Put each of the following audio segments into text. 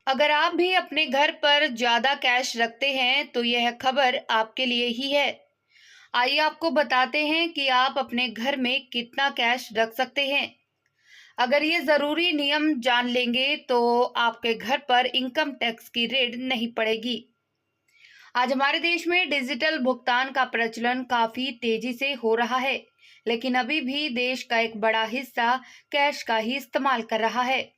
अगर आप भी अपने घर पर ज्यादा कैश रखते हैं तो यह खबर आपके लिए ही है। आइए आपको बताते हैं कि आप अपने घर में कितना कैश रख सकते हैं। अगर ये जरूरी नियम जान लेंगे तो आपके घर पर इनकम टैक्स की रेड नहीं पड़ेगी। आज हमारे देश में डिजिटल भुगतान का प्रचलन काफी तेजी से हो रहा है, लेकिन अभी भी देश का एक बड़ा हिस्सा कैश का ही इस्तेमाल कर रहा है,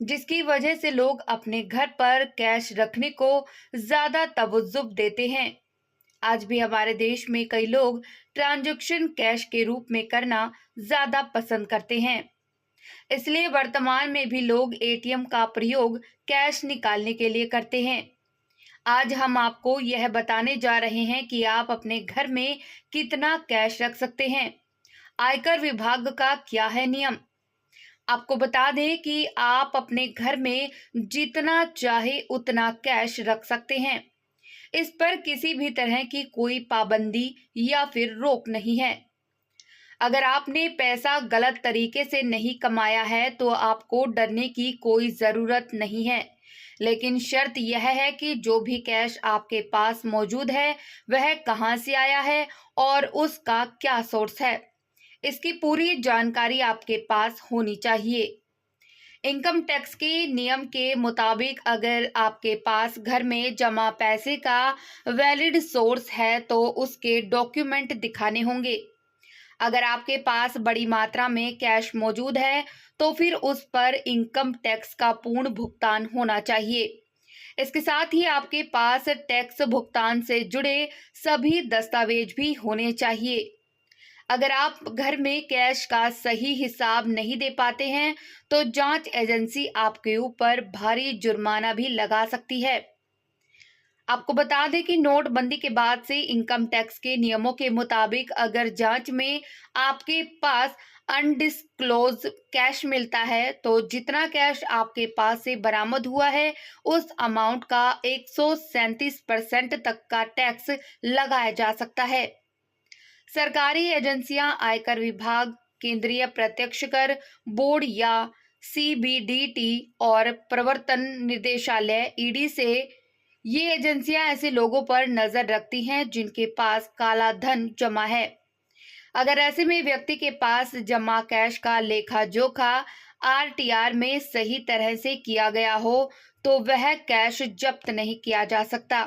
जिसकी वजह से लोग अपने घर पर कैश रखने को ज्यादा तवज्जो देते हैं। आज भी हमारे देश में कई लोग ट्रांजैक्शन कैश के रूप में करना ज्यादा पसंद करते हैं। इसलिए वर्तमान में भी लोग एटीएम का प्रयोग कैश निकालने के लिए करते हैं। आज हम आपको यह बताने जा रहे हैं कि आप अपने घर में कितना कैश रख सकते हैं। आयकर विभाग का क्या है नियम। आपको बता दें कि आप अपने घर में जितना चाहे उतना कैश रख सकते हैं। इस पर किसी भी तरह की कोई पाबंदी या फिर रोक नहीं है। अगर आपने पैसा गलत तरीके से नहीं कमाया है तो आपको डरने की कोई ज़रूरत नहीं है। लेकिन शर्त यह है कि जो भी कैश आपके पास मौजूद है वह कहाँ से आया है और उसका क्या सोर्स है, इसकी पूरी जानकारी आपके पास होनी चाहिए। इनकम टैक्स के नियम के मुताबिक अगर आपके पास घर में जमा पैसे का वैलिड सोर्स है तो उसके डॉक्यूमेंट दिखाने होंगे। अगर आपके पास बड़ी मात्रा में कैश मौजूद है तो फिर उस पर इनकम टैक्स का पूर्ण भुगतान होना चाहिए। इसके साथ ही आपके पास टैक्स भुगतान से जुड़े सभी दस्तावेज भी होने चाहिए। अगर आप घर में कैश का सही हिसाब नहीं दे पाते हैं तो जांच एजेंसी आपके ऊपर भारी जुर्माना भी लगा सकती है। आपको बता दें कि नोटबंदी के बाद से इनकम टैक्स के नियमों के मुताबिक अगर जांच में आपके पास अनडिस्क्लोज कैश मिलता है तो जितना कैश आपके पास से बरामद हुआ है उस अमाउंट का 137% तक का टैक्स लगाया जा सकता है। सरकारी एजेंसियां, आयकर विभाग, केंद्रीय प्रत्यक्ष कर बोर्ड या सीबीडीटी और प्रवर्तन निदेशालय ईडी से ये एजेंसियां ऐसे लोगों पर नजर रखती हैं जिनके पास काला धन जमा है। अगर ऐसे में व्यक्ति के पास जमा कैश का लेखा जोखा आरटीआर में सही तरह से किया गया हो तो वह कैश जब्त नहीं किया जा सकता।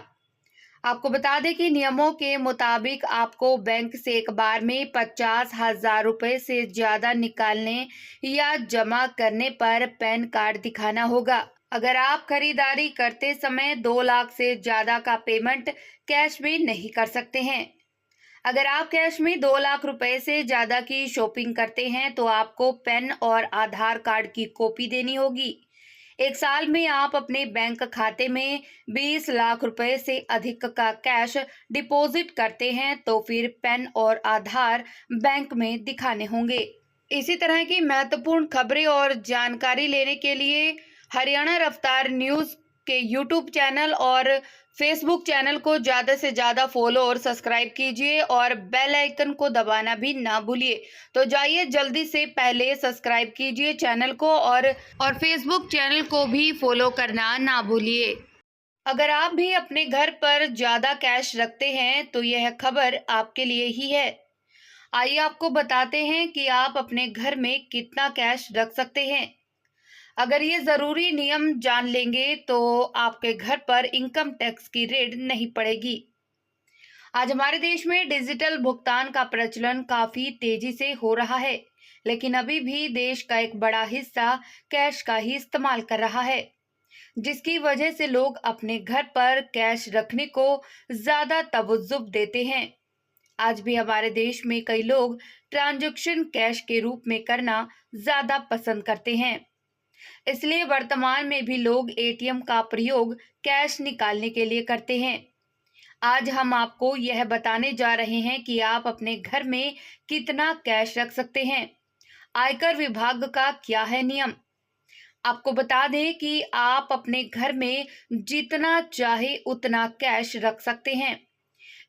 आपको बता दें कि नियमों के मुताबिक आपको बैंक से एक बार में 50,000 रुपए से ज्यादा निकालने या जमा करने पर पैन कार्ड दिखाना होगा। अगर आप खरीदारी करते समय 2 लाख से ज्यादा का पेमेंट कैश में नहीं कर सकते हैं। अगर आप कैश में 2 लाख रुपए से ज्यादा की शॉपिंग करते हैं तो आपको पैन और आधार कार्ड की कॉपी देनी होगी। एक साल में आप अपने बैंक खाते में 20 लाख रुपए से अधिक का कैश डिपॉजिट करते हैं तो फिर पैन और आधार बैंक में दिखाने होंगे। इसी तरह की महत्वपूर्ण खबरें और जानकारी लेने के लिए हरियाणा रफ्तार न्यूज़ के यूट्यूब चैनल और फेसबुक चैनल को ज़्यादा से ज़्यादा फॉलो और सब्सक्राइब कीजिए और बेल आइकन को दबाना भी ना भूलिए। तो जाइए जल्दी से पहले सब्सक्राइब कीजिए चैनल को और फेसबुक चैनल को भी फॉलो करना ना भूलिए। अगर आप भी अपने घर पर ज़्यादा कैश रखते हैं तो यह खबर आपके लिए ही है। आइए आपको बताते हैं कि आप अपने घर में कितना कैश रख सकते हैं। अगर ये जरूरी नियम जान लेंगे तो आपके घर पर इनकम टैक्स की रेड नहीं पड़ेगी। आज हमारे देश में डिजिटल भुगतान का प्रचलन काफी तेजी से हो रहा है, लेकिन अभी भी देश का एक बड़ा हिस्सा कैश का ही इस्तेमाल कर रहा है, जिसकी वजह से लोग अपने घर पर कैश रखने को ज्यादा तवज्जो देते हैं। आज भी हमारे देश में कई लोग ट्रांजैक्शन कैश के रूप में करना ज्यादा पसंद करते हैं। इसलिए वर्तमान में भी लोग एटीएम का प्रयोग कैश निकालने के लिए करते हैं। आज हम आपको यह बताने जा रहे हैं कि आप अपने घर में कितना कैश रख सकते हैं। आयकर विभाग का क्या है नियम। आपको बता दें कि आप अपने घर में जितना चाहे उतना कैश रख सकते हैं।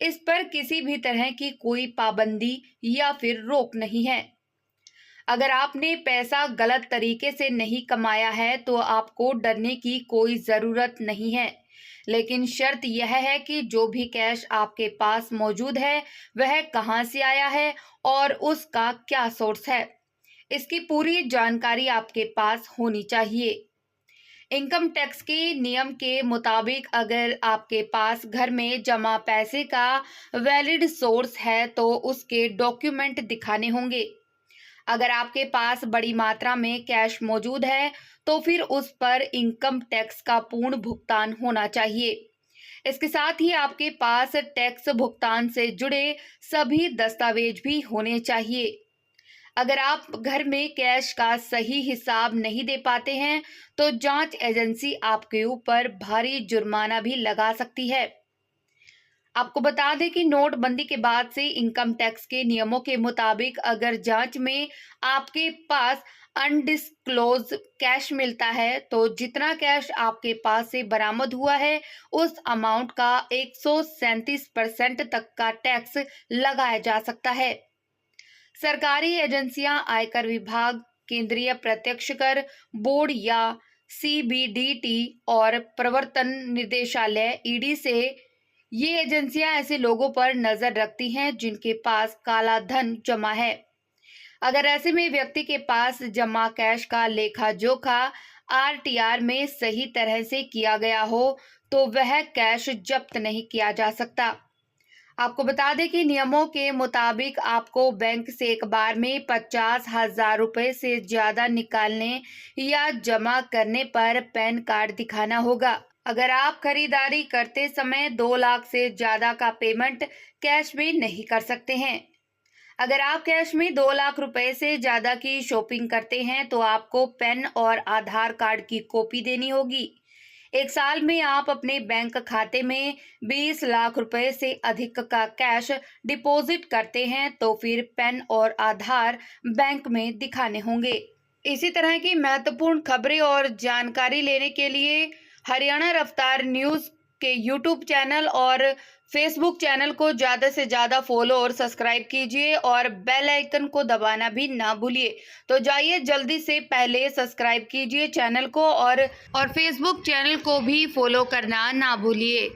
इस पर किसी भी तरह की कोई पाबंदी या फिर रोक नहीं है। अगर आपने पैसा गलत तरीके से नहीं कमाया है तो आपको डरने की कोई ज़रूरत नहीं है, लेकिन शर्त यह है कि जो भी कैश आपके पास मौजूद है वह कहां से आया है और उसका क्या सोर्स है, इसकी पूरी जानकारी आपके पास होनी चाहिए। इनकम टैक्स के नियम के मुताबिक अगर आपके पास घर में जमा पैसे का वैलिड सोर्स है तो उसके डॉक्यूमेंट दिखाने होंगे। अगर आपके पास बड़ी मात्रा में कैश मौजूद है तो फिर उस पर इनकम टैक्स का पूर्ण भुगतान होना चाहिए। इसके साथ ही आपके पास टैक्स भुगतान से जुड़े सभी दस्तावेज भी होने चाहिए। अगर आप घर में कैश का सही हिसाब नहीं दे पाते हैं तो जांच एजेंसी आपके ऊपर भारी जुर्माना भी लगा सकती है। आपको बता दें कि नोटबंदी के बाद से इनकम टैक्स के नियमों के मुताबिक अगर जांच में आपके पास अनडिस्क्लोज कैश मिलता है तो जितना कैश आपके पास से बरामद हुआ है उस अमाउंट का 137% तक का टैक्स लगाया जा सकता है। सरकारी एजेंसियां, आयकर विभाग, केंद्रीय प्रत्यक्ष कर बोर्ड या सीबीडीटी और प्रवर्तन निदेशालय ईडी से ये एजेंसियां ऐसे लोगों पर नजर रखती हैं जिनके पास काला धन जमा है। अगर ऐसे में व्यक्ति के पास जमा कैश का लेखा जोखा आरटीआर में सही तरह से किया गया हो तो वह कैश जब्त नहीं किया जा सकता। आपको बता दें कि नियमों के मुताबिक आपको बैंक से एक बार में 50,000 रुपए से ज्यादा निकालने या जमा करने पर पैन कार्ड दिखाना होगा। अगर आप खरीदारी करते समय 2 लाख से ज्यादा का पेमेंट कैश में नहीं कर सकते हैं। अगर आप कैश में 2 लाख रुपए से ज्यादा की शॉपिंग करते हैं तो आपको पैन और आधार कार्ड की कॉपी देनी होगी। एक साल में आप अपने बैंक खाते में 20 लाख रुपए से अधिक का कैश डिपॉजिट करते हैं तो फिर पैन और आधार बैंक में दिखाने होंगे। इसी तरह की महत्वपूर्ण खबरें और जानकारी लेने के लिए हरियाणा रफ्तार न्यूज़ के यूट्यूब चैनल और फेसबुक चैनल को ज़्यादा से ज़्यादा फॉलो और सब्सक्राइब कीजिए और बेल आइकन को दबाना भी ना भूलिए। तो जाइए जल्दी से पहले सब्सक्राइब कीजिए चैनल को और फेसबुक चैनल को भी फॉलो करना ना भूलिए।